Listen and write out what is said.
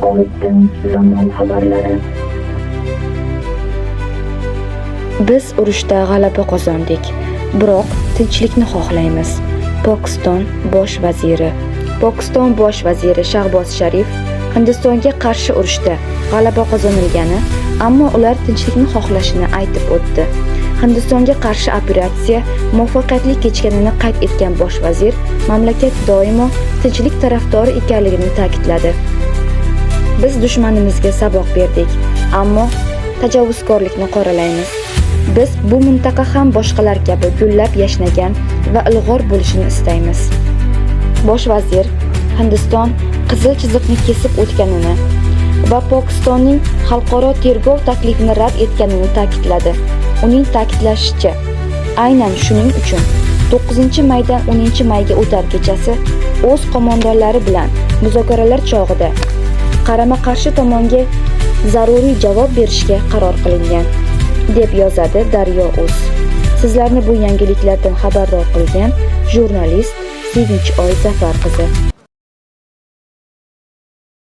Afg'oniston zamon xabarlari. Biz urushda g'alaba qozondik, biroq tinchlikni xohlaymiz. Pokiston bosh vaziri. Pokiston bosh vaziri Shahboz Sharif Hindistonga qarshi urushda g'alaba qozonilgani, ammo ular tinchlikni xohlashini aytib o'tdi. Hindistonga qarshi operatsiya muvaffaqiyatli kechganini qayd etgan bosh vazir mamlakat doimo tinchlik tarafdori ekanligini ta'kidladi. Biz dushmanimizga saboq berdik, ammo tajovuzkorlikni qoralaymiz. Biz bu mintaqa ham boshqalar kabi gullab yashnagan va ilg'or bo'lishini istaymiz. Bosh vazir Hindiston qizil chiziqni kesib o'tganini va Pokistonning xalqaro tergov taklifini rad etganini ta'kidladi. Uning ta'kidlashicha, aynan shuning uchun 9-maydan 10-mayga o'tar kechasi o'z qo'mondonlari bilan muzokaralar chog'ida qarama-qarshi tomonga zaruriy javob berishga qaror qilingan, deb yozadi Daryo.uz. Sizlarni bu yangiliklardan xabardor qilgan jurnalist Sevinch Oy Zafar qizi.